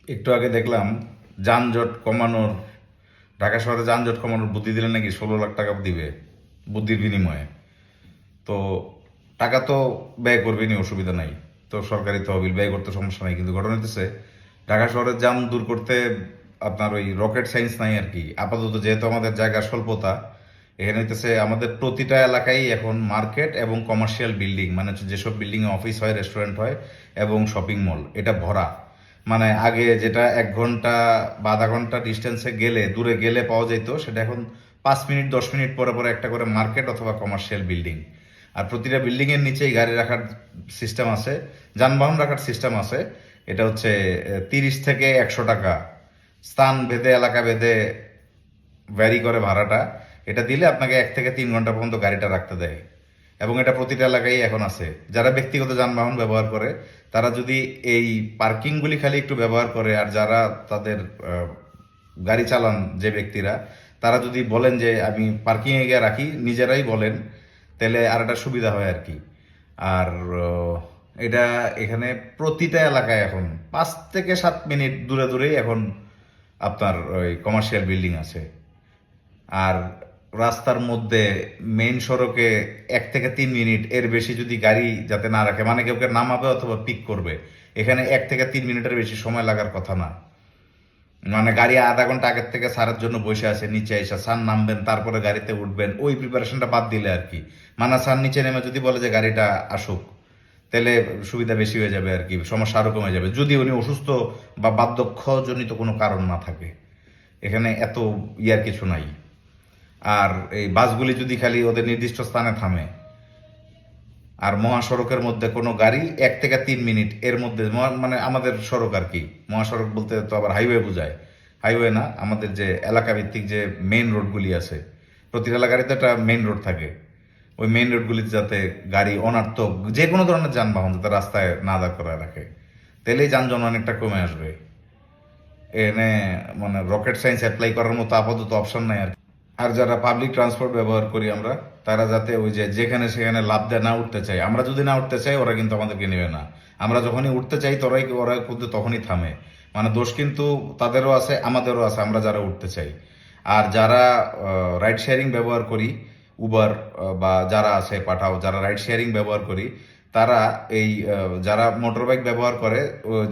একটু আগে দেখলাম যানজট কমানোর, ঢাকা শহরে যানজট কমানোর বুদ্ধি দিলে নাকি 16 লাখ টাকা দিবে বুদ্ধির বিনিময়ে। তো টাকা তো ব্যয় করবেনি, অসুবিধা নাই। তো সরকারি তহবিল ব্যয় করতে সমস্যা নাই, কিন্তু ঘটনা হচ্ছে ঢাকা শহরের জাম দূর করতে আপনার ওই রকেট সায়েন্স নাই আর কি। আপাতত যেহেতু আমাদের জায়গা স্বল্পতা, এখানে হইতেছে আমাদের প্রতিটা এলাকায় এখন মার্কেট এবং কমার্শিয়াল বিল্ডিং, মানে হচ্ছে যেসব বিল্ডিংয়ে অফিস হয়, রেস্টুরেন্ট হয় এবং শপিং মল, এটা ভরা। মানে আগে যেটা 1 ঘন্টা বা আধা ঘন্টা ডিস্টেন্সে গেলে, দূরে গেলে পাওয়া যেত, সেটা এখন 5 মিনিট 10 মিনিট পরে পরে একটা করে মার্কেট অথবা কমার্শিয়াল বিল্ডিং। আর প্রতিটা বিল্ডিংয়ের নিচেই গাড়ি রাখার সিস্টেম আছে, যানবাহন রাখার সিস্টেম আছে। এটা হচ্ছে 30 থেকে 100 টাকা স্থান ভেদে, এলাকা ভেদে ভ্যারি করে ভাড়াটা। এটা দিলে আপনাকে 1 থেকে 3 ঘন্টা পর্যন্ত গাড়িটা রাখতে দেয়, এবং এটা প্রতিটা এলাকায় এখন আছে। যারা ব্যক্তিগত যানবাহন ব্যবহার করে তারা যদি এই পার্কিংগুলি খালি একটু ব্যবহার করে, আর যারা তাদের গাড়ি চালান যে ব্যক্তিরা, তারা যদি বলেন যে আমি পার্কিংয়ে গিয়ে রাখি, নিজেরাই বলেন, তাহলে আর একটা সুবিধা হয় আর কি। আর এটা এখানে প্রতিটা এলাকায় এখন 5 থেকে 7 মিনিট দূরে দূরেই এখন আপনার ওই কমার্শিয়াল বিল্ডিং আছে। আর রাস্তার মধ্যে মেইন সড়কে 1 থেকে 3 মিনিট এর বেশি যদি গাড়ি যাতে না রাখে, মানে কেউ নামাবে অথবা পিক করবে, এখানে 1 থেকে 3 মিনিটের বেশি সময় লাগার কথা না। মানে গাড়ি আধা ঘন্টা আগের থেকে সারার জন্য বসে আছে, নিচে এসে সার নামবেন, তারপরে গাড়িতে উঠবেন, ওই প্রিপারেশনটা বাদ দিলে আর কি। মানে সার নিচে নেমে যদি বলে যে গাড়িটা আসুক, তাহলে সুবিধা বেশি হয়ে যাবে আর কি, সমস্যা আরও কমে যাবে, যদি উনি অসুস্থ বা বার্ধক্যজনিত কোনো কারণ না থাকে। এখানে এত ইয়ার কিছু নাই। আর এই বাসগুলি যদি খালি ওদের নির্দিষ্ট স্থানে থামে, আর মহাসড়কের মধ্যে কোনো গাড়ি 1 থেকে 3 মিনিট এর মধ্যে, মানে আমাদের সড়ক আর কি, মহাসড়ক বলতে তো আবার হাইওয়ে বোঝায়। হাইওয়ে না, আমাদের যে এলাকা ভিত্তিক যে মেইন রোডগুলি আছে, প্রতিটা এলাকারই তো একটা মেইন রোড থাকে। ওই মেইন রোডগুলিতে যাতে গাড়ি অনার্থক যে কোনো ধরনের যানবাহন যাতে রাস্তায় না দাঁড় করায় রাখে, তাহলেই যানজট অনেকটা কমে আসবে। এনে মানে রকেট সায়েন্স অ্যাপ্লাই করার মতো আপাতত অপশন নাই আর কি। আর যারা পাবলিক ট্রান্সপোর্ট ব্যবহার করি আমরা, তারা যাতে ওই যে যেখানে সেখানে লাফ দিয়ে না উঠতে চাই। আমরা যদি না উঠতে চাই, ওরা কিন্তু আমাদেরকে নেবে না। আমরা যখনই উঠতে চাই, ওরা কিন্তু তখনই থামে। মানে দোষ কিন্তু তাদেরও আছে, আমাদেরও আছে, আমরা যারা উঠতে চাই। আর যারা রাইড শেয়ারিং ব্যবহার করি, উবার বা যারা আছে পাঠাও, যারা রাইড শেয়ারিং ব্যবহার করি, তারা এই যারা মোটর বাইক ব্যবহার করে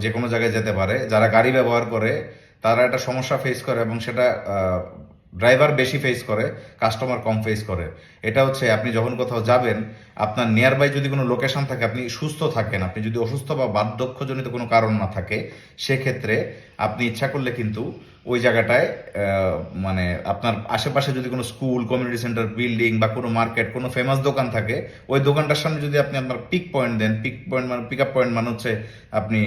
যে কোনো জায়গায় যেতে পারে, যারা গাড়ি ব্যবহার করে তারা একটা সমস্যা ফেস করে, এবং সেটা ড্রাইভার বেশি ফেস করে, কাস্টমার কম ফেস করে। এটা হচ্ছে আপনি যখন কোথাও যাবেন, আপনার নিয়ার বাই যদি কোনো লোকেশন থাকে, আপনি সুস্থ থাকেন, আপনি যদি অসুস্থ বা বার্ধক্যজনিত কোনো কারণ না থাকে, সেক্ষেত্রে আপনি ইচ্ছা করলে কিন্তু ওই জায়গাটায় মানে আপনার আশেপাশে যদি কোনো স্কুল, কমিউনিটি সেন্টার, বিল্ডিং বা কোনো মার্কেট, কোনো ফেমাস দোকান থাকে, ওই দোকানটার সামনে যদি আপনি আপনার পিক পয়েন্ট দেন, পিক পয়েন্ট মানে পিক আপ পয়েন্ট মানে হচ্ছে আপনি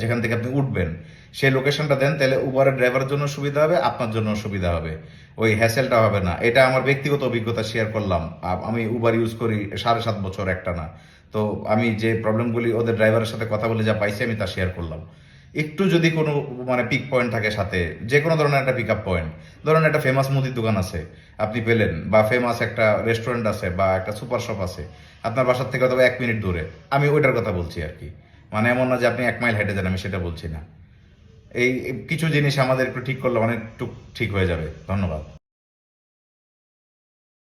যেখান থেকে আপনি উঠবেন সেই লোকেশনটা দেন, তাহলে উবারের ড্রাইভারের জন্য সুবিধা হবে, আপনার জন্য সুবিধা হবে, ওই হ্যাসেলটা হবে না। এটা আমার ব্যক্তিগত অভিজ্ঞতা শেয়ার করলাম। আমি উবার ইউজ করি 7.5 বছর একটা না। তো আমি যে প্রবলেমগুলি ওদের ড্রাইভারের সাথে কথা বলে যা পাইছি, আমি তা শেয়ার করলাম। একটু যদি কোনো মানে পিক পয়েন্ট থাকে সাথে, যে কোনো ধরনের একটা পিক আপ পয়েন্ট, ধরুন একটা ফেমাস মুদির দোকান আছে আপনি পেলেন, বা ফেমাস একটা রেস্টুরেন্ট আছে, বা একটা সুপার শপ আছে আপনার বাসার থেকে অথবা 1 মিনিট দূরে, আমি ওইটার কথা বলছি আর কি। মানে এমন না যে আপনি 1 মাইল হেঁটে যান, আমি সেটা বলছি না। এই কিছু জিনিস আমাদের একটু ঠিক করলে অনেকটুক ঠিক হয়ে যাবে। ধন্যবাদ।